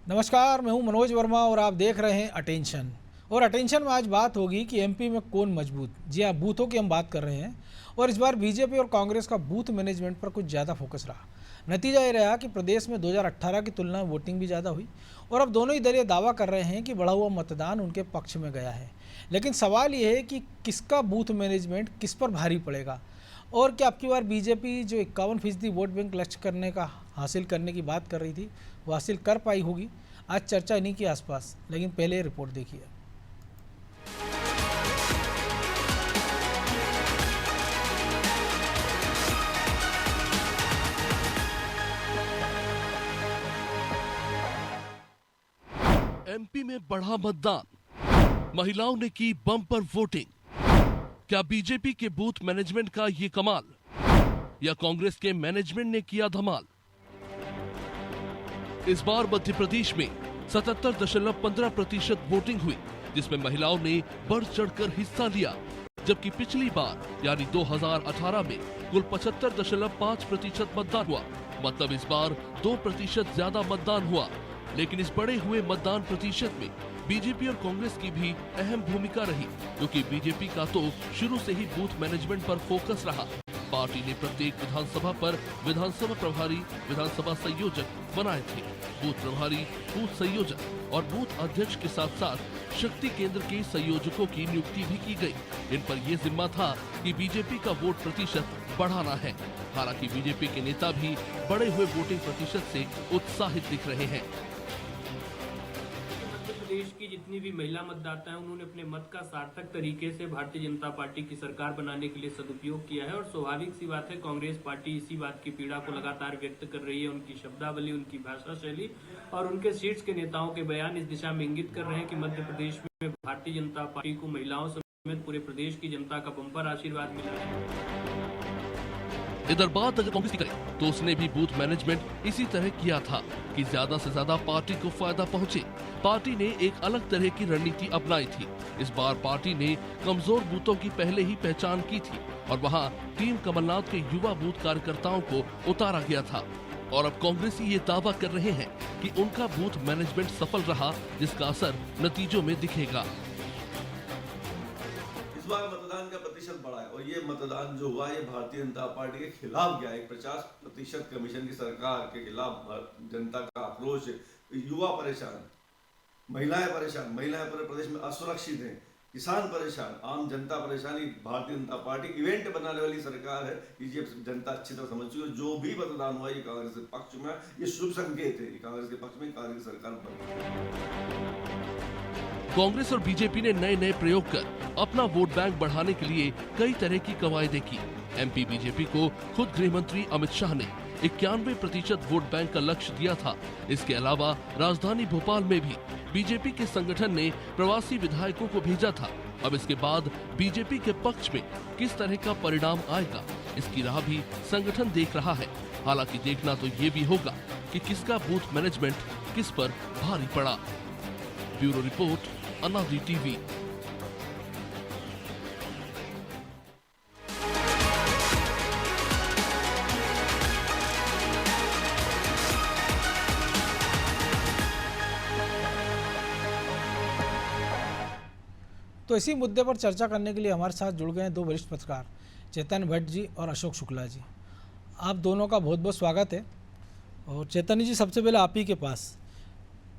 नमस्कार, मैं हूं मनोज वर्मा और आप देख रहे हैं अटेंशन। और अटेंशन में आज बात होगी कि एमपी में कौन मजबूत। जी हाँ, बूथों की हम बात कर रहे हैं और इस बार बीजेपी और कांग्रेस का बूथ मैनेजमेंट पर कुछ ज़्यादा फोकस रहा। नतीजा ये रहा कि प्रदेश में 2018 की तुलना में वोटिंग भी ज़्यादा हुई और अब दोनों ही दल ये दावा कर रहे हैं कि बढ़ा हुआ मतदान उनके पक्ष में गया है। लेकिन सवाल ये है कि किसका बूथ मैनेजमेंट किस पर भारी पड़ेगा और क्या आपकी बार बीजेपी जो 51% वोट बैंक लक्ष्य करने का हासिल करने की बात कर रही थी वो हासिल कर पाई होगी। आज चर्चा इन्हीं के आसपास, लेकिन पहले ये रिपोर्ट देखिए। एमपी में बढ़ा मतदान, महिलाओं ने की बम्पर वोटिंग। क्या बीजेपी के बूथ मैनेजमेंट का ये कमाल या कांग्रेस के मैनेजमेंट ने किया धमाल? इस बार मध्य प्रदेश में 77.15% वोटिंग हुई, जिसमें महिलाओं ने बढ़ चढ़कर हिस्सा लिया, जबकि पिछली बार यानी 2018 में कुल 75.5% मतदान हुआ। मतलब इस बार 2% ज्यादा मतदान हुआ। लेकिन इस बढ़े हुए मतदान प्रतिशत में बीजेपी और कांग्रेस की भी अहम भूमिका रही, क्योंकि बीजेपी का तो शुरू से ही बूथ मैनेजमेंट पर फोकस रहा। पार्टी ने प्रत्येक विधानसभा पर विधानसभा प्रभारी, विधानसभा संयोजक बनाए थे। बूथ प्रभारी, बूथ संयोजक और बूथ अध्यक्ष के साथ साथ शक्ति केंद्र के संयोजकों की नियुक्ति भी की गई। इन पर यह जिम्मा था कि बीजेपी का वोट प्रतिशत बढ़ाना है। हालांकि बीजेपी के नेता भी बढ़े हुए वोटिंग प्रतिशत से उत्साहित दिख रहे हैं। देश की जितनी भी महिला मतदाता हैं उन्होंने अपने मत का सार्थक तरीके से भारतीय जनता पार्टी की सरकार बनाने के लिए सदुपयोग किया है और स्वाभाविक सी बात है, कांग्रेस पार्टी इसी बात की पीड़ा को लगातार व्यक्त कर रही है। उनकी शब्दावली, उनकी भाषा शैली और उनके शीर्ष के नेताओं के बयान इस दिशा में इंगित कर रहे हैं कि मध्य प्रदेश में भारतीय जनता पार्टी को महिलाओं समेत पूरे प्रदेश की जनता का बम्पर आशीर्वाद मिला है। इधर बात अगर कांग्रेस की करें तो उसने भी बूथ मैनेजमेंट इसी तरह किया था कि ज्यादा से ज्यादा पार्टी को फायदा पहुंचे। पार्टी ने एक अलग तरह की रणनीति अपनाई थी। इस बार पार्टी ने कमजोर बूथों की पहले ही पहचान की थी और वहां टीम कमलनाथ के युवा बूथ कार्यकर्ताओं को उतारा गया था। और अब कांग्रेसी ये दावा कर रहे हैं कि उनका बूथ मैनेजमेंट सफल रहा, जिसका असर नतीजों में दिखेगा। इस बार मतदान का प्रतिशत बढ़ा है और ये मतदान जो हुआ ये भारतीय जनता पार्टी के खिलाफ गया है। 50% कमीशन की सरकार के खिलाफ जनता का आक्रोश है। युवा परेशान, महिलाएं परेशान, महिलाएं पूरे प्रदेश में असुरक्षित हैं, किसान परेशान, आम जनता परेशानी। भारतीय जनता पार्टी इवेंट बनाने वाली सरकार है, ये जनता अच्छी तरह समझ चुकी है। जो भी मतदान हुआ ये कांग्रेस के पक्ष में, ये शुभ संकेत है। कांग्रेस के पक्ष में कांग्रेस सरकार बनी। कांग्रेस और बीजेपी ने नए नए प्रयोग कर अपना वोट बैंक बढ़ाने के लिए कई तरह की कवायदें की। एमपी बीजेपी को खुद गृह मंत्री अमित शाह ने 91% वोट बैंक का लक्ष्य दिया था। इसके अलावा राजधानी भोपाल में भी बीजेपी के संगठन ने प्रवासी विधायकों को भेजा था। अब इसके बाद बीजेपी के पक्ष में किस तरह का परिणाम आएगा, इसकी राह भी संगठन देख रहा है। हालांकि देखना तो ये भी होगा कि किसका बूथ मैनेजमेंट किस पर भारी पड़ा। ब्यूरो रिपोर्ट, अनादि टीवी। तो इसी मुद्दे पर चर्चा करने के लिए हमारे साथ जुड़ गए हैं दो वरिष्ठ पत्रकार, चेतन भट्ट जी और अशोक शुक्ला जी। आप दोनों का बहुत बहुत स्वागत है। और चेतन जी, सबसे पहले आप ही के पास,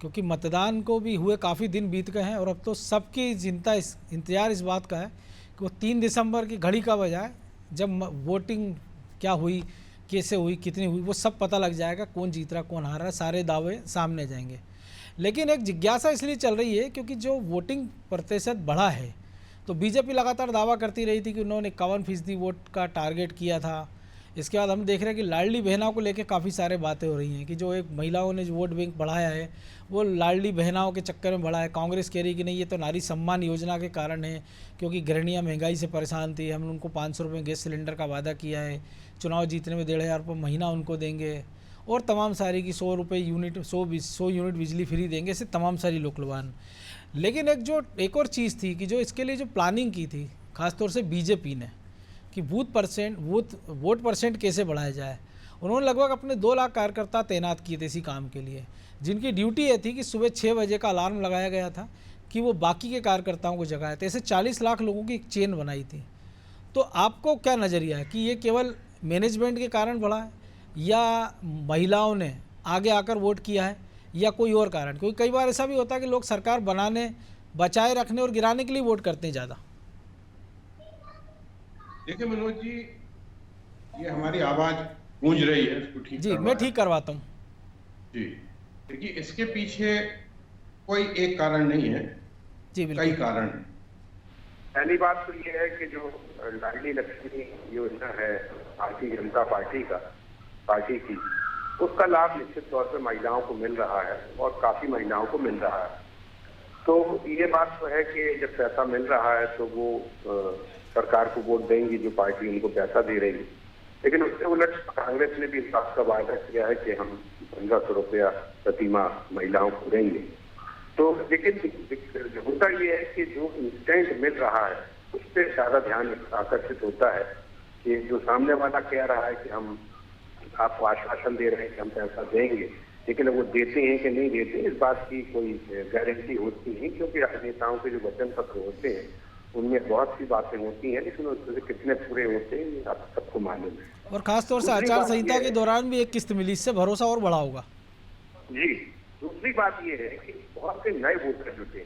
क्योंकि मतदान को भी हुए काफ़ी दिन बीत गए हैं और अब तो सबकी चिंता इंतजार इस बात का है कि वो 3 दिसंबर की घड़ी का बजाय जब वोटिंग क्या हुई, कैसे हुई, कितनी हुई, वो सब पता लग जाएगा। कौन जीत रहा, कौन हार रहा, सारे दावे सामने जाएंगे। लेकिन एक जिज्ञासा इसलिए चल रही है क्योंकि जो वोटिंग प्रतिशत बढ़ा है, तो बीजेपी लगातार दावा करती रही थी कि उन्होंने 51% वोट का टारगेट किया था। इसके बाद हम देख रहे हैं कि लाडली बहनाओं को लेकर काफ़ी सारे बातें हो रही हैं कि जो एक महिलाओं ने जो वोट बैंक बढ़ाया है वो लाडली बहनाओं के चक्कर में बढ़ा है। कांग्रेस कह रही है कि नहीं, ये तो नारी सम्मान योजना के कारण है, क्योंकि गृहिणियाँ महंगाई से परेशान थी, हमने उनको 500 रुपये गैस सिलेंडर का वादा किया है, चुनाव जीतने में 1,500 रुपये महीना उनको देंगे और तमाम सारी की 100 रुपये यूनिट 100 यूनिट बिजली फ्री देंगे, ऐसे तमाम सारी लोकलवान। लेकिन एक और चीज़ थी कि जो इसके लिए जो प्लानिंग की थी खासतौर से बीजेपी ने, कि वोट परसेंट कैसे बढ़ाया जाए। उन्होंने लगभग अपने 2 लाख कार्यकर्ता तैनात किए थे इसी काम के लिए, जिनकी ड्यूटी ये थी कि सुबह 6 बजे का अलार्म लगाया गया था कि वो बाकी के कार्यकर्ताओं को जगाए थे। ऐसे 40 लाख लोगों की एक चेन बनाई थी। तो आपको क्या नज़रिया है कि ये केवल मैनेजमेंट के कारण बढ़ा है या महिलाओं ने आगे आकर वोट किया है या कोई और कारण? क्योंकि कई बार ऐसा भी होता है कि लोग सरकार बनाने, बचाए रखने और गिराने के लिए वोट करते हैं ज़्यादा। देखिए मनोज जी, ये हमारी आवाज गूंज रही है, इसको ठीक जी, मैं ठीक करवाता हूँ। जी, देखिए इसके पीछे कोई एक कारण नहीं है, जी कई बिल्कुल। कारण हैं। पहली बात तो ये है कि जो लाडली लक्ष्मी योजना है भारतीय जनता पार्टी की, उसका लाभ निश्चित तौर पे महिलाओं को मिल रहा है और काफी महिलाओं को मिल रहा है। तो ये बात तो है कि जब पैसा मिल रहा है तो वो सरकार को वोट देंगी जो पार्टी उनको पैसा दे रही है। लेकिन उससे उलट कांग्रेस ने भी इस बात का वादा किया है कि हम 1500 रुपया प्रति माह महिलाओं को देंगे। तो लेकिन होता ये है कि जो इंस्टेंट मिल रहा है उस पर ज्यादा ध्यान आकर्षित होता है कि जो सामने वाला कह रहा है कि हम आपको आश्वासन दे रहे हैं कि हम पैसा देंगे, लेकिन वो देते हैं कि नहीं देते इस बात की कोई गारंटी होती नहीं, क्योंकि राजनेताओं के जो वचन पत्र होते हैं उनमें बहुत सी बातें होती हैं, लेकिन उसमें कितने पूरे होते हैं ये आप सबको मालूम है। और खासतौर से आचार संहिता के दौरान भी एक किस्त मिली, इससे भरोसा और बढ़ा होगा। जी, दूसरी बात ये है कि बहुत से नए वोटर जुटे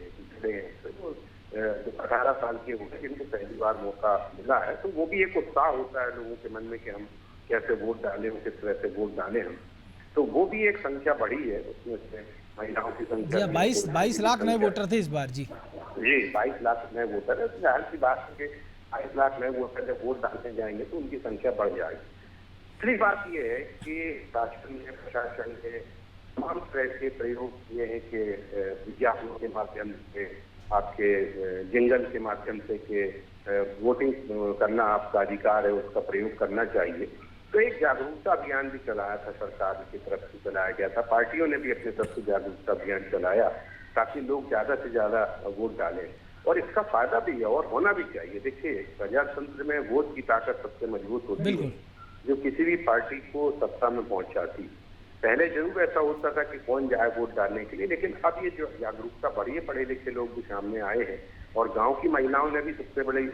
हैं, जो 18 साल के होते हैं जिनको पहली बार मौका मिला है, तो वो भी एक उत्साह होता है लोगों के मन में कि हम कैसे वोट डालें, किस तरह से वोट डालें हम। तो वो भी एक संख्या बढ़ी है, उसमें से महिलाओं की संख्या 22 लाख नए वोटर थे इस बार। जी 22 लाख नए वोटर है। जाहिर सी बात है कि 22 लाख नए वोटर जब वोट डालने जाएंगे तो उनकी संख्या बढ़ जाएगी। दूसरी बात यह है कि शासन ने, प्रशासन ने तमाम तरह के प्रयोग किए हैं कि विज्ञापनों के माध्यम से, आपके जिंगल के माध्यम से कि वोटिंग करना आपका अधिकार है, उसका प्रयोग करना चाहिए। तो एक जागरूकता अभियान भी चलाया था, सरकार की तरफ से चलाया गया था, पार्टियों ने भी अपनी तरफ से जागरूकता अभियान चलाया ताकि लोग ज्यादा से ज्यादा वोट डालें, और इसका फायदा भी है और होना भी चाहिए। देखिए, प्रजातंत्र में वोट की ताकत सबसे मजबूत होती है जो किसी भी पार्टी को सत्ता में पहुंचाती। पहले जरूर ऐसा होता था कि कौन जाए वोट डालने के लिए, लेकिन अब ये जो जागरूकता बढ़ी है, पढ़े लिखे लोग भी सामने आए हैं, और गांव की महिलाओं ने भी, सबसे बड़ी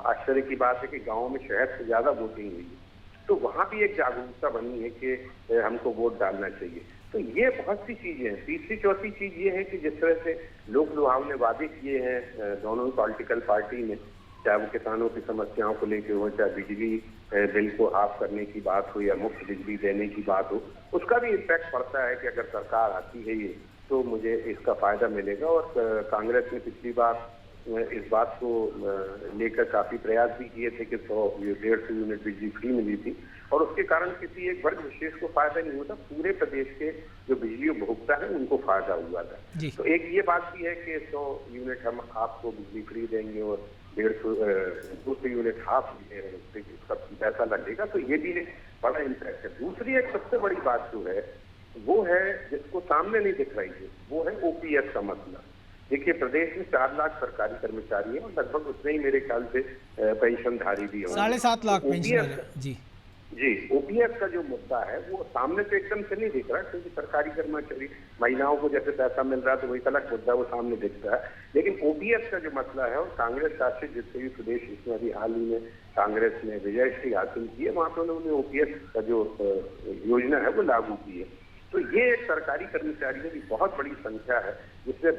आश्चर्य की बात है कि गांव में शहर से ज्यादा वोटिंग हुई है, तो वहां भी एक जागरूकता बनी है कि हमको वोट डालना चाहिए। तो ये बहुत सी चीजें हैं। तीसरी चौथी चीज ये है कि जिस तरह से लोक लुभावने वादे किए हैं दोनों पॉलिटिकल पार्टी ने, चाहे वो किसानों की समस्याओं को लेकर हो, चाहे बिजली बिल को हाफ करने की बात हो या मुफ्त बिजली देने की बात हो, उसका भी इम्पैक्ट पड़ता है कि अगर सरकार आती है ये तो मुझे इसका फायदा मिलेगा। और कांग्रेस ने पिछली बार इस बात को लेकर काफी प्रयास भी किए थे कि 100-150 यूनिट बिजली फ्री मिली थी, और उसके कारण किसी एक वर्ग विशेष को फायदा नहीं होता, पूरे प्रदेश के जो बिजली उपभोक्ता है उनको फायदा हुआ था। तो एक ये बात भी है कि 100 यूनिट हम आपको बिजली फ्री देंगे और 200 यूनिट हाफ सब पैसा लगेगा, तो ये भी एक बड़ा इम्पैक्ट है। दूसरी एक सबसे बड़ी बात जो है वो है जिसको सामने नहीं दिख रही है, वो है ओपीएस का मसला। देखिए, प्रदेश में 4 लाख सरकारी कर्मचारी हैं और लगभग उतने ही मेरे ख्याल से पेंशनधारी भी होंगे। 7.5 लाख पेंशनर। जी, ओपीएस का जो मुद्दा है वो सामने तो एकदम से नहीं दिख रहा, क्योंकि सरकारी कर्मचारी महिलाओं को जैसे पैसा मिल रहा है तो वही अलग मुद्दा वो सामने दिख रहा है, लेकिन ओपीएस का जो मसला है, और कांग्रेस शासित जितने भी प्रदेश, इसमें अभी हाल ही में कांग्रेस ने विजयश्री हासिल की है, वहां पर उन्होंने ओपीएस का जो योजना है वो लागू की है। तो ये एक सरकारी कर्मचारियों की बहुत बड़ी संख्या है जिसने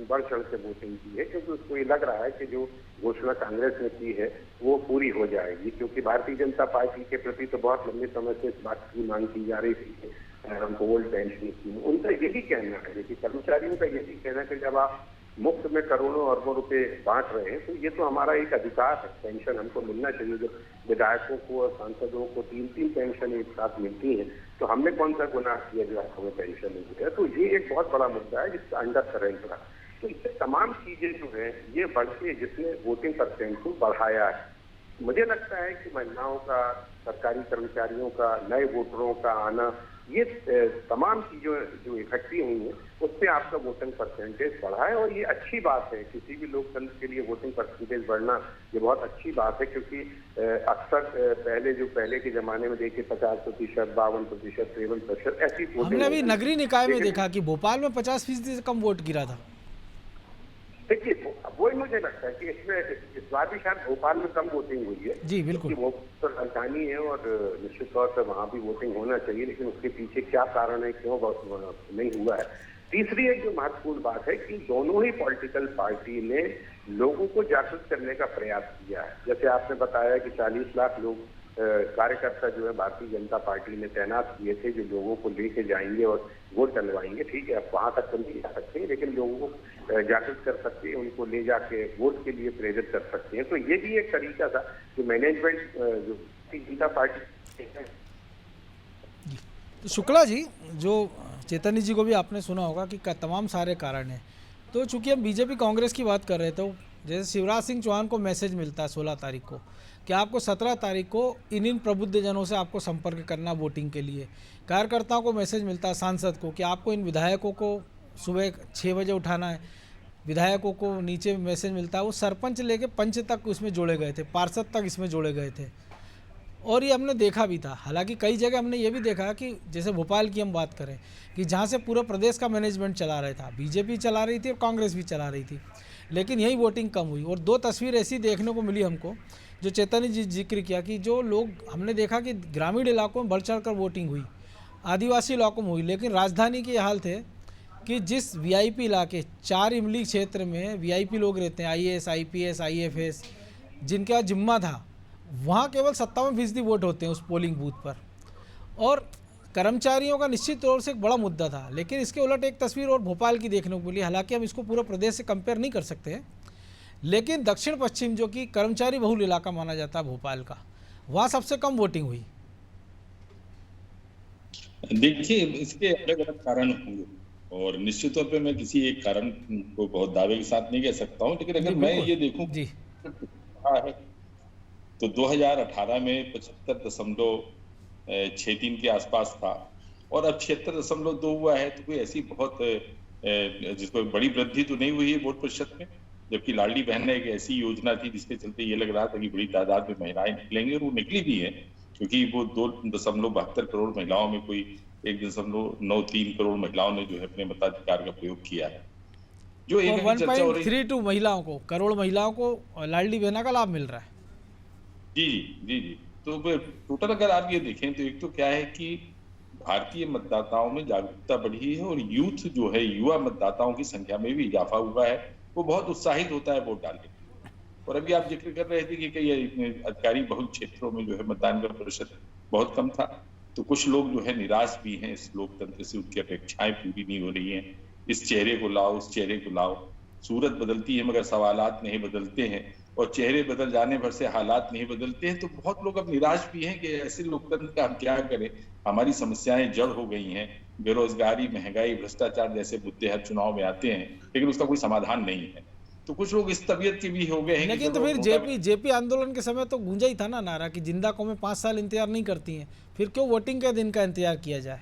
बढ़ चढ़ से वोटिंग की है, क्योंकि उसको ये लग रहा है कि जो घोषणा कांग्रेस ने की है वो पूरी हो जाएगी, क्योंकि भारतीय जनता पार्टी के प्रति तो बहुत लंबे समय से इस बात की मांग की जा रही थी कि हमको ओल्ड पेंशन स्कीम। उनका यही कहना है, देखिए कर्मचारियों का यही कहना है कि जब आप मुफ्त में करोड़ों अरबों रुपए बांट रहे हैं तो ये तो हमारा एक अधिकार है, पेंशन हमको मिलना चाहिए। जो विधायकों को और सांसदों को 3-3 पेंशन एक साथ मिलती है, तो हमने कौन सा गुनाह किया जो हमें पेंशन नहीं मिला? तो ये एक बहुत बड़ा मुद्दा है जिसका अंडर करेंट रहा। तो ये तमाम चीजें जो है ये बढ़ के जिसने वोटिंग परसेंट को बढ़ाया है। मुझे लगता है कि महिलाओं का, सरकारी कर्मचारियों का, नए वोटरों का आना ये तमाम चीजें जो इकट्ठी हुई हैं उससे आपका वोटिंग परसेंटेज बढ़ा है। और ये अच्छी बात है, किसी भी लोकतंत्र के लिए वोटिंग परसेंटेज बढ़ना ये बहुत अच्छी बात है, क्योंकि अक्सर पहले के जमाने में देखिए 50%, 52%, 53% ऐसी वोटिंग। हमने अभी नगरीय निकाय में देखा कि भोपाल में 50% से कम वोट गिरा था। देखिए वही मुझे लगता है कि इसमें इस बार भी शायद भोपाल में कम वोटिंग हुई है जी बिल्कुल, वो तो राजधानी है और निश्चित तौर पर वहाँ भी वोटिंग होना चाहिए, लेकिन उसके पीछे क्या कारण है, क्यों नहीं हुआ है। तीसरी एक जो महत्वपूर्ण बात है कि दोनों ही पॉलिटिकल पार्टी ने लोगों को जागरूक करने का प्रयास किया है। जैसे आपने बताया कि 40 लाख लोग कार्यकर्ता जो है भारतीय जनता पार्टी ने तैनात किए थे, जो लोगों को लेके जाएंगे और वोट डलवाएंगे। ठीक है, अब वहां तक तो नहीं जा सकते हैं, लेकिन लोगों को जागरूक कर सकते हैं, उनको ले जाके वोट के लिए प्रेरित कर सकते हैं। तो ये भी एक तरीका था कि मैनेजमेंट जो भारतीय जनता पार्टी है। तो शुक्ला जी, जो चेतन जी को भी आपने सुना होगा कि तमाम सारे कारण हैं। तो चूंकि हम बीजेपी कांग्रेस की बात कर रहे थे, तो जैसे शिवराज सिंह चौहान को मैसेज मिलता है 16 तारीख को कि आपको 17 तारीख को इन प्रबुद्धजनों से आपको संपर्क करना वोटिंग के लिए। कार्यकर्ताओं को मैसेज मिलता है, सांसद को, कि आपको इन विधायकों को सुबह 6 बजे उठाना है। विधायकों को नीचे मैसेज मिलता है, वो सरपंच लेके पंच तक उसमें जोड़े गए थे, पार्षद तक इसमें जोड़े गए थे। और ये हमने देखा भी था। हालांकि कई जगह हमने ये भी देखा कि जैसे भोपाल की हम बात करें कि जहाँ से पूरा प्रदेश का मैनेजमेंट चला रहा था, बीजेपी चला रही थी और कांग्रेस भी चला रही थी, लेकिन यही वोटिंग कम हुई। और 2 तस्वीर ऐसी देखने को मिली हमको, जो चेतन जी जिक्र किया कि जो लोग हमने देखा कि ग्रामीण इलाकों में बढ़ चढ़ कर वोटिंग हुई, आदिवासी इलाकों में हुई, लेकिन राजधानी के हाल थे कि जिस वीआईपी इलाके 4 इमली क्षेत्र में वीआईपी लोग रहते हैं, आईएएस, आईपीएस, आईएफएस, जिनका जिम्मा था, वहाँ केवल 57% वोट होते हैं उस पोलिंग बूथ पर। और कर्मचारियों का निश्चित तौर से एक बड़ा मुद्दा था। लेकिन इसके उलट एक तस्वीर और भोपाल की देखने को मिली। हालांकि हम इसको पूरे प्रदेश से कंपेयर नहीं कर सकते हैं, लेकिन दक्षिण पश्चिम जो कि कर्मचारी बहुल इलाका माना जाता है भोपाल का, वहाँ सबसे कम वोटिंग हुई। देखिए, इसके अलग अलग कारण होंगे और निश्चित तौर पे मैं किसी एक कारण को बहुत दावे के साथ नहीं कह सकता हूँ, लेकिन अगर मैं ये देखूं जी है तो 2018 में 75.63 के आसपास था और अब 76.2 हुआ है। तो कोई ऐसी बहुत जिसको बड़ी वृद्धि तो नहीं हुई है वोट प्रतिशत में, जबकि लाडली बहन एक ऐसी योजना थी जिसके चलते ये लग रहा था कि बड़ी तादाद में महिलाएं निकलेंगी, और वो निकली भी है, क्योंकि वो 2.72 करोड़ महिलाओं में कोई 1.93 करोड़ महिलाओं ने जो है अपने मताधिकार का प्रयोग किया है। जो 1.32 महिलाओं को, करोड़ महिलाओं को लाडली बहना का लाभ मिल रहा है। जी जी जी। तो टोटल अगर आप ये देखें तो एक तो क्या है कि भारतीय मतदाताओं में जागरूकता बढ़ी है और यूथ जो है, युवा मतदाताओं की संख्या में भी इजाफा हुआ है, वो बहुत उत्साहित होता है वोट डालने के लिए। और अभी आप जिक्र कर रहे थे कि कई अधिकारी बहुल क्षेत्रों में जो है मतदान का प्रतिशत बहुत कम था, तो कुछ लोग जो है निराश भी हैं इस लोकतंत्र से, उनकी अपेक्षाएं पूरी नहीं हो रही हैं। इस चेहरे को लाओ, उस चेहरे को लाओ, सूरत बदलती है मगर सवालात नहीं बदलते हैं, और चेहरे बदल जाने भर से हालात नहीं बदलते हैं। तो बहुत लोग अब निराश भी हैं कि ऐसे लोकतंत्र का हम क्या करें, हमारी समस्याएं जड़ हो गई हैं, बेरोजगारी, महंगाई, भ्रष्टाचार जैसे मुद्दे हर चुनाव में आते हैं, लेकिन उसका कोई समाधान नहीं है। तो कुछ लोग इस तबीयत के भी हो गए हैं। लेकिन तो फिर जेपी आंदोलन के समय तो गूंजा ही था ना नारा कि जिंदा कौमें 5 साल इंतजार नहीं करती हैं, फिर क्यों वोटिंग के दिन का इंतजार किया जाए।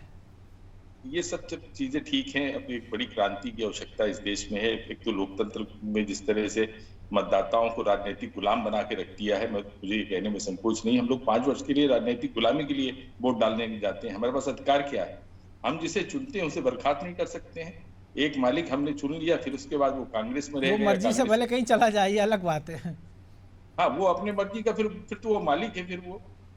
ये सब चीजें ठीक हैं। अब एक बड़ी क्रांति की आवश्यकता इस देश में है। एक तो लोकतंत्र में जिस तरह से मतदाताओं को राजनीतिक गुलाम बना के रख दिया है, मुझे ये कहने में संकोच नहीं। हम लोग 5 वर्ष के लिए राजनीतिक गुलामी के लिए वोट डालने जाते हैं। हमारे पास अधिकार क्या है? हम जिसे चुनते हैं उसे बर्खास्त नहीं कर सकते हैं। एक मालिक हमने चुन लिया, फिर उसके बाद वो कांग्रेस में रह गया, मर्जी से पहले कहीं चला जाए, ये अलग बात है। हाँ, वो अपने मर्जी का फिर तो वो मालिक है। फिर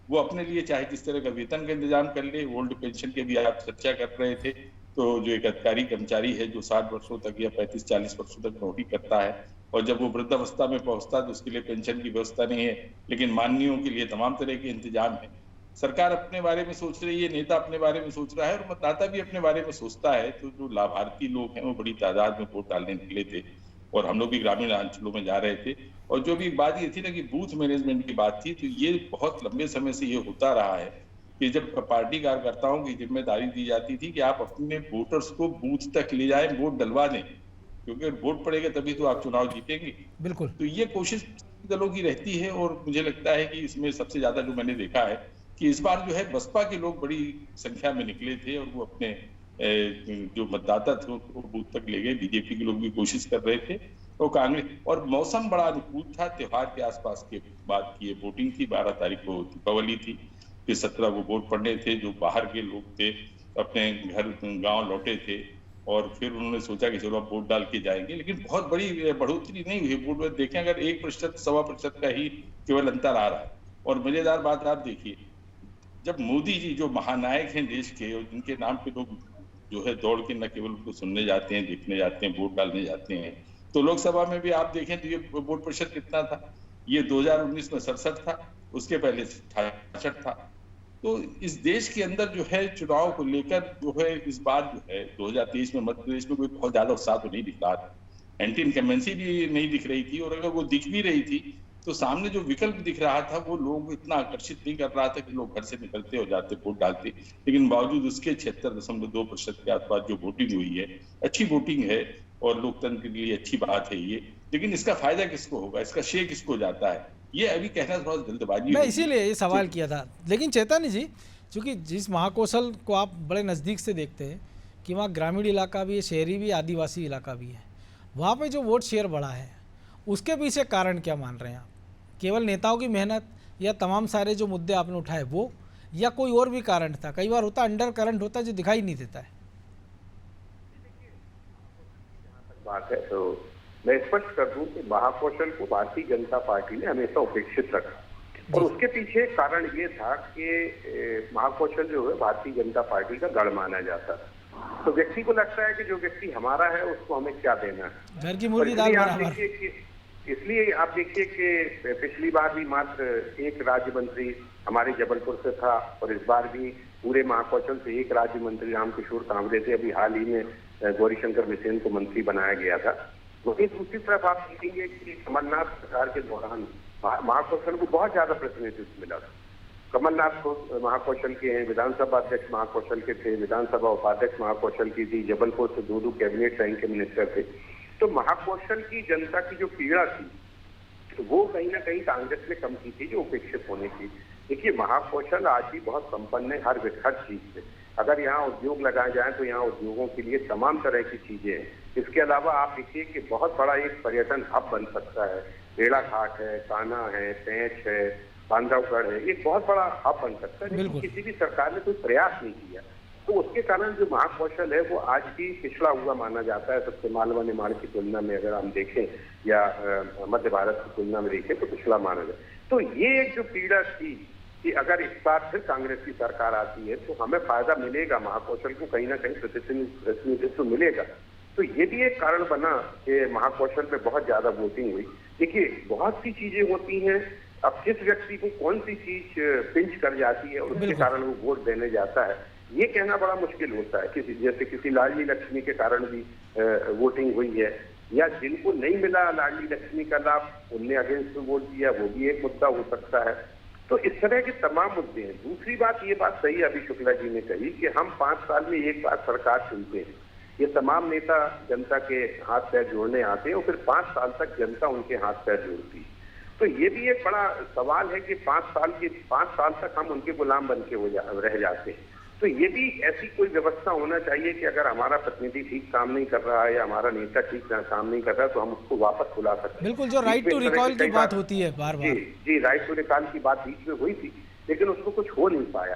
वो अपने लिए चाहे किस तरह का वेतन का इंतजाम कर ले। ओल्ड पेंशन के भी आप चर्चा कर रहे थे, तो जो एक अधिकारी कर्मचारी है जो 60 वर्षों तक या 35-40 वर्षों तक नौकरी करता है, और जब वो वृद्धावस्था में पहुंचता है तो उसके लिए पेंशन की व्यवस्था नहीं है, लेकिन माननीयों के लिए तमाम तरह के इंतजाम है। सरकार अपने बारे में सोच रही है, नेता अपने बारे में सोच रहा है, और मतदाता भी अपने बारे में सोचता है। तो जो लाभार्थी लोग हैं वो बड़ी तादाद में वोट डालने निकले थे, और हम लोग भी ग्रामीण अंचलों में जा रहे थे। और जो भी बात ये थी ना कि बूथ मैनेजमेंट की बात थी, तो ये बहुत लंबे समय से ये होता रहा है कि जब पार्टी कार्यकर्ताओं की जिम्मेदारी दी जाती थी कि आप अपने वोटर्स को बूथ तक ले जाएं, वोट डलवा दें, क्योंकि वोट पड़ेगा तभी तो आप चुनाव जीतेंगे। बिल्कुल। तो ये कोशिश दलों की रहती है, और मुझे लगता है कि इसमें सबसे ज्यादा जो मैंने देखा है कि इस बार जो है बसपा के लोग बड़ी संख्या में निकले थे और वो अपने जो मतदाता थे उनको बूथ तक ले गए। बीजेपी के लोग भी कोशिश कर रहे थे तो कांग्रेस, और मौसम बड़ा अनुकूल था, त्योहार के आसपास के बाद की ये वोटिंग थी। 12 तारीख को दीपावली थी, फिर 17 को वोट पड़ने थे। जो बाहर के लोग थे अपने घर गांव लौटे थे और फिर उन्होंने सोचा कि चलो अब वोट डाल के जाएंगे, लेकिन बहुत बड़ी बढ़ोतरी नहीं हुई वोट में। देखें अगर 1% 1.25% का ही केवल अंतर आ रहा है। और मजेदार बात आप देखिए, जब मोदी जी जो महानायक हैं देश के और जिनके नाम पे लोग जो है दौड़ के न केवल उनको सुनने जाते हैं, देखने जाते हैं, वोट डालने जाते हैं, तो लोकसभा में भी आप देखें तो ये वोट प्रतिशत कितना था। ये 2019 में 67 था, उसके पहले 68 था। तो इस देश के अंदर जो है चुनाव को लेकर जो है इस बार जो है 2023 में मध्य प्रदेश में कोई बहुत ज्यादा उत्साह तो नहीं दिख रहा था। एंटी इनकम्बेंसी भी नहीं दिख रही थी, और अगर वो दिख भी रही थी तो सामने जो विकल्प दिख रहा था वो लोगों को इतना आकर्षित नहीं कर रहा था कि लोग घर से निकलते और जाते वोट डालते। लेकिन बावजूद उसके 76.2% के आसपास जो वोटिंग हुई है, अच्छी वोटिंग है और लोकतंत्र के लिए अच्छी बात है ये। लेकिन इसका फायदा किसको होगा, इसका श्रेय किसको जाता है, ये अभी कहना थोड़ा जल्दबाजी मैं होगी। इसीलिए ये सवाल किया था। लेकिन चैतन्य जी, चूँकि जिस महाकौशल को आप बड़े नज़दीक से देखते हैं कि वहाँ ग्रामीण इलाका भी है, शहरी भी, आदिवासी इलाका भी है, वहाँ पे जो वोट शेयर बढ़ा है उसके पीछे कारण क्या मान रहे हैं आप? केवल नेताओं की मेहनत या तमाम सारे जो मुद्दे आपने उठाए वो, या कोई और भी कारण था? कई बार होता अंडर करंट होता है जो दिखाई नहीं देता है। बात है तो मैं स्पष्ट कर दूं कि महाकौशल को भारतीय जनता पार्टी ने हमेशा उपेक्षित रखा, और उसके पीछे कारण ये था कि महाकौशल जो है भारतीय जनता पार्टी का गढ़ माना जाता था। तो व्यक्ति को लगता है कि जो व्यक्ति हमारा है उसको हमें क्या देना है, घर की मुर्गी दाल बराबर। इसलिए आप देखिए कि पिछली बार भी मात्र एक राज्य मंत्री हमारे जबलपुर से था, और इस बार भी पूरे महाकौशल से एक राज्य मंत्री रामकिशोर कांवरे थे। अभी हाल ही में गौरीशंकर बिसेन को मंत्री बनाया गया था। वहीं दूसरी तरफ आप देखेंगे कि कमलनाथ सरकार के दौरान महाकौशल को बहुत ज्यादा प्रतिनिधित्व मिला था। कमलनाथ को महाकौशल के हैं, विधानसभा अध्यक्ष महाकौशल के थे, विधानसभा उपाध्यक्ष महाकौशल की थी, जबलपुर से 2 कैबिनेट रैंक के मिनिस्टर थे। तो महाकौशल की जनता की जो पीड़ा थी तो वो कहीं ना कहीं कांग्रेस ने कम की थी, जो उपेक्षित होने की। देखिए महाकौशल आज भी बहुत संपन्न है हर चीज से। अगर यहाँ उद्योग लगाए जाए तो यहाँ उद्योगों के लिए तमाम तरह की चीजें हैं। इसके अलावा आप देखिए कि बहुत बड़ा एक पर्यटन हब बन सकता है। बेड़ा घाट है, कान्हा है, पेंच है, बांधवगढ़ है, एक बहुत बड़ा हब बन सकता है, लेकिन किसी भी सरकार ने कोई प्रयास नहीं किया। तो उसके कारण जो महाकौशल है वो आज भी पिछड़ा हुआ माना जाता है। सबसे मालवा निर्माण की तुलना में अगर हम देखें या मध्य भारत की तुलना में देखें तो पिछड़ा माना जाए। तो ये एक जो पीड़ा थी कि अगर इस बार फिर कांग्रेस की सरकार आती है तो हमें फायदा मिलेगा, महाकौशल को कहीं ना कहीं प्रतिनिधित्व मिलेगा। तो ये भी एक कारण बना कि महाकौशल में बहुत ज्यादा वोटिंग हुई। देखिए बहुत सी चीजें होती हैं, अब किस व्यक्ति को कौन सी चीज पिंच कर जाती है और उसके कारण वो वोट देने जाता है, ये कहना बड़ा मुश्किल होता है। जैसे किसी लाडली लक्ष्मी के कारण भी वोटिंग हुई है, या जिनको नहीं मिला लाडली लक्ष्मी का लाभ उनने अगेंस्ट में वोट दिया, वो भी एक मुद्दा हो सकता है। तो इस तरह के तमाम मुद्दे हैं। दूसरी बात, ये बात सही अभी शुक्ला जी ने कही कि हम 5 साल में एक बार सरकार चुनते हैं। ये तमाम नेता जनता के हाथ पैर जोड़ने आते हैं और फिर 5 साल तक जनता उनके हाथ पैर जोड़ती है। तो ये भी एक बड़ा सवाल है कि 5 साल तक हम उनके गुलाम बन के रह जाते हैं। तो ये भी ऐसी कोई व्यवस्था होना चाहिए कि अगर हमारा प्रतिनिधि ठीक काम नहीं कर रहा है या हमारा नेता ठीक काम नहीं कर रहा है तो हम उसको वापस बुला सकते हैं। बिल्कुल, जो राइट टू रिकॉल की बात होती है बार बार। जी, राइट टू रिकॉल की बात बीच में हुई थी, लेकिन उसको कुछ हो नहीं पाया।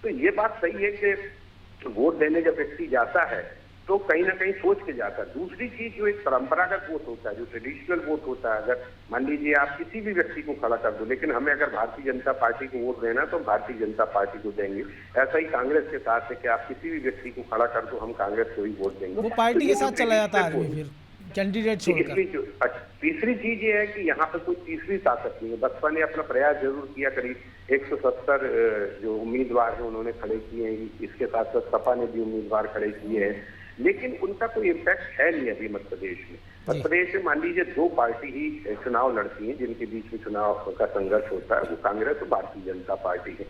तो ये बात सही है कि वोट देने जब व्यक्ति जाता है तो कहीं ना कहीं सोच के जाता है। दूसरी चीज, जो एक परंपरागत वोट होता है, जो ट्रेडिशनल वोट होता है, अगर मान लीजिए आप किसी भी व्यक्ति को खड़ा कर दो, लेकिन हमें अगर भारतीय जनता पार्टी को वोट देना तो भारतीय जनता पार्टी को देंगे। ऐसा ही कांग्रेस के साथ है कि आप किसी भी व्यक्ति को खड़ा कर दो, हम कांग्रेस को ही वोट देंगे। वो पार्टी के साथ चला जाता है आदमी, फिर कैंडिडेट छोड़कर। तीसरी चीज ये है कि यहाँ पे कोई तीसरी ताकत नहीं है। बसपा ने अपना प्रयास जरूर किया, करीब 170 जो उम्मीदवार हैं उन्होंने खड़े किए हैं। इसके साथ साथ सपा ने भी उम्मीदवार खड़े किए हैं, लेकिन उनका कोई इम्पैक्ट है नहीं अभी मध्य प्रदेश में। मध्य प्रदेश में मान लीजिए 2 पार्टी ही चुनाव लड़ती हैं जिनके बीच में चुनाव का संघर्ष होता है, वो कांग्रेस और भारतीय जनता पार्टी है।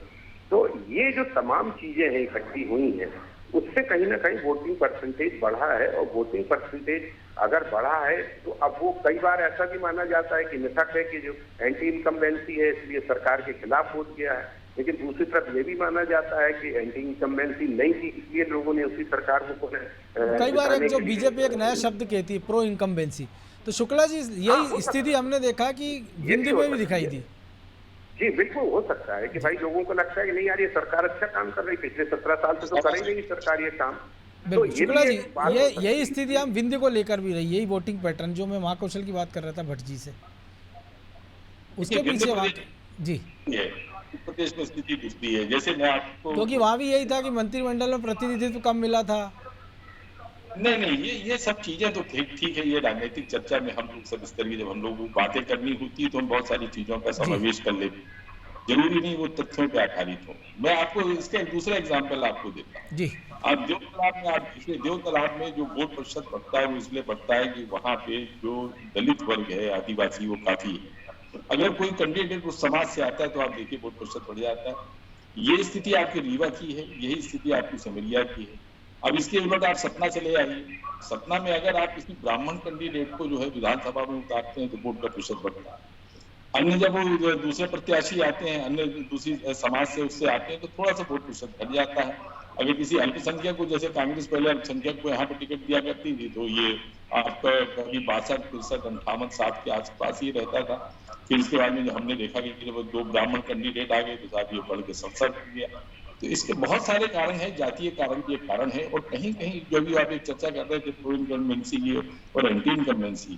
तो ये जो तमाम चीजें हैं इकट्ठी हुई हैं, उससे कहीं ना कहीं वोटिंग परसेंटेज बढ़ा है। और वोटिंग परसेंटेज अगर बढ़ा है तो अब वो कई बार ऐसा भी माना जाता है कि मिथक है कि जो एंटी इनकम्बेंसी है इसलिए सरकार के खिलाफ वोट किया है। लेकिन दूसरी तरफ ये भी माना जाता है कि एंटी इनकम्बेंसी नहीं थी, इसलिए लोगों ने उसी सरकार को कई बार एक जो बीजेपी एक नया शब्द कहती है प्रो इनकम्बेंसी, तो शुक्ला जी यही स्थिति हमने देखा कि विंध्य में भी दिखाई दी। जी बिल्कुल हो सकता है कि भाई लोगों को लगता है कि नहीं यार ये सरकार अच्छा काम कर रही, पिछले 17 साल से तो कर ही नहीं सरकार ये काम। बिल्कुल शुक्ला जी, ये यही स्थिति हम विंध्य को लेकर भी रही, यही वोटिंग पैटर्न जो मैं महाकौशल की बात कर रहा था भट्ट जी से, उसके पीछे बात जी उत्तर प्रदेश में स्थिति दूसरी है। जैसे मैं आपको, क्योंकि वहाँ भी यही था कि मंत्रिमंडल में प्रतिनिधित्व कम मिला था। नहीं ये सब चीजें तो ठीक है, ये राजनीतिक चर्चा में हम लोग सब इस तरह की जब हम लोग बातें करनी होती है तो हम बहुत सारी चीजों का समावेश कर लेते हैं, जरूरी नहीं वो तथ्यों पे आधारित हो। मैं आपको इसका एक दूसरा एग्जाम्पल आपको देता हूँ जी। आप देव तालाब में जो वोट प्रतिशत बढ़ता है वो इसलिए बढ़ता है कि वहाँ पे जो दलित वर्ग है, आदिवासी, वो काफी है। अगर कोई कैंडिडेट उस समाज से आता है तो आप देखिए वोट प्रतिशत बढ़ जाता है। ये स्थिति आपकी रीवा की है, यही स्थिति आपकी सिमरिया की है। अब इसके उलट आप सतना चले आइए, सतना में अगर आप किसी ब्राह्मण कैंडिडेट को जो है विधानसभा में उतारते हैं तो वोट का प्रतिशत बढ़ता है। अन्य जब वो दूसरे प्रत्याशी आते हैं, अन्य दूसरी समाज से उससे आते हैं तो थोड़ा सा वोट प्रतिशत घट जाता है। अगर किसी अल्पसंख्यक को, जैसे कांग्रेस पहले अल्पसंख्यक को यहाँ पर टिकट दिया करती थी तो ये आपका कभी 62, 63, 58, 60 के आसपास ही रहता था। फिर इसके बाद में हमने देखा कि जब 2 ब्राह्मण कैंडिडेट आ गए तो साहब ये बढ़ के 67 हो गया। तो इसके बहुत सारे कारण हैं, जातीय कारण भी एक कारण है। और कहीं कहीं जो भी आप एक चर्चा कर रहे थे प्रो इनकम्बेंसी की और एंटी इनकम्बेंसी,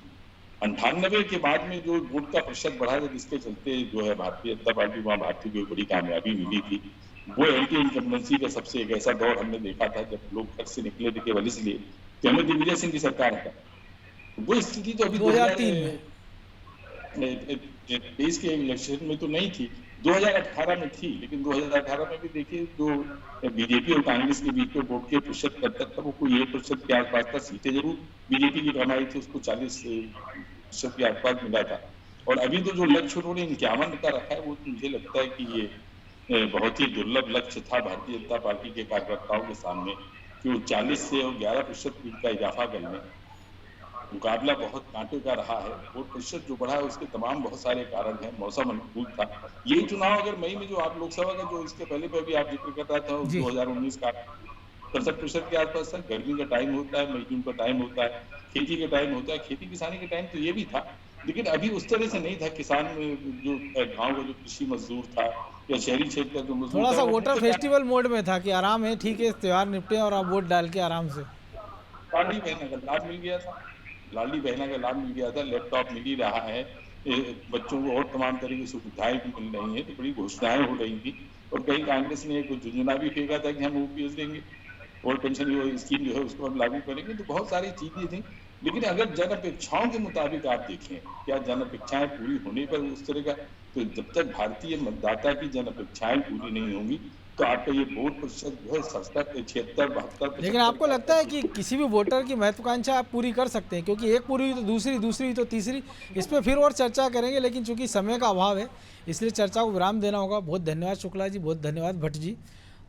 98 के बाद में जो वोट का प्रतिशत बढ़ा था जिसके चलते जो है भारतीय जनता पार्टी वहाँ भारतीय को बड़ी कामयाबी मिली थी, वो एंटी इनकम्बेंसी का सबसे एक ऐसा दौर हमने देखा था जब लोग घर से निकले थे केवल इसलिए कि हमें दिग्विजय सिंह की सरकार है। वो स्थिति तो अभी 2023 के इलेक्शन में तो नहीं थी, 2018 में थी। लेकिन 2018 में भी देखिए जो बीजेपी और कांग्रेस के बीच में वोट के प्रतिशत करता था वो कोई 1% के आसपास था। सीटें जरूर बीजेपी की कमाई थी, उसको 40% के आसपास मिला था। और अभी तो जो लक्ष्य उन्होंने 51 का रखा है वो तो मुझे लगता है कि ये बहुत ही दुर्लभ लक्ष्य था भारतीय जनता पार्टी के कार्यकर्ताओं के सामने कि वो 40 से 11% का इजाफा कर लें। मुकाबला बहुत कांटे का रहा है। वोट प्रतिशत जो बढ़ा है उसके तमाम बहुत सारे कारण हैं। मौसम अनुकूल था। यही चुनाव अगर मई में जो आप लोकसभा का जो इसके पहले पे भी आप जिक्र कर रहा था 2019 का 63% के आसपास था। गर्मी का टाइम होता है, मई जून का टाइम होता है, खेती का टाइम होता है, खेती किसानी का टाइम तो ये भी था। लेकिन अभी उस तरह से नहीं था। किसान जो गाँव का जो कृषि मजदूर था या शहरी क्षेत्र का जो मजदूर, थोड़ा सा वोटर फेस्टिवल मोड में था कि आराम है, ठीक है, त्योहार निपटे और आप वोट डाल के आराम से। लाडली बहना का लाभ मिल गया था, लाडली बहना का लाभ मिल गया था, लैपटॉप मिल ही रहा है, बच्चों को और तमाम तरह की सुविधाएं भी मिल रही हैं, तो बड़ी घोषणाएं हो रही थी। और कहीं कांग्रेस ने एक जुजुना भी फेंका था कि हम ओपीएस देंगे और पेंशन स्कीम जो है उसको हम लागू करेंगे। तो बहुत सारी चीजें थी। लेकिन अगर जन अपेक्षाओं के मुताबिक आप देखें, क्या जन अपेक्षाएं पूरी होने पर उस तरह का, तो जब तक भारतीय मतदाता की जन अपेक्षाएं पूरी नहीं होंगी तो आपका ये वोट प्रतिशत जो है 76-72। लेकिन आपको लगता है कि किसी भी वोटर की महत्वाकांक्षा आप पूरी कर सकते हैं? क्योंकि एक पूरी हुई तो दूसरी, दूसरी हुई तो तीसरी, इस पर फिर और चर्चा करेंगे, लेकिन चूंकि समय का अभाव है इसलिए चर्चा को विराम देना होगा। बहुत धन्यवाद शुक्ला जी, बहुत धन्यवाद भट्ट जी।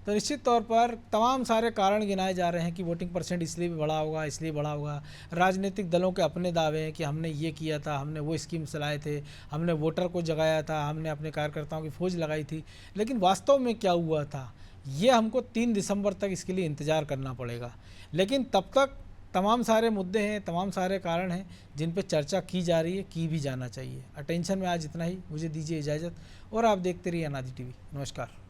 तो निश्चित तौर पर तमाम सारे कारण गिनाए जा रहे हैं कि वोटिंग परसेंट इसलिए भी बढ़ा होगा, इसलिए बढ़ा होगा। राजनीतिक दलों के अपने दावे हैं कि हमने ये किया था, हमने वो स्कीम चलाए थे, हमने वोटर को जगाया था, हमने अपने कार्यकर्ताओं की फौज लगाई थी। लेकिन वास्तव में क्या हुआ था ये हमको 3 दिसंबर तक इसके लिए इंतज़ार करना पड़ेगा। लेकिन तब तक तमाम सारे मुद्दे हैं, तमाम सारे कारण हैं जिन पर चर्चा की जा रही है, की भी जाना चाहिए। अटेंशन में आज इतना ही, मुझे दीजिए इजाज़त और आप देखते रहिए अनादि टीवी। नमस्कार।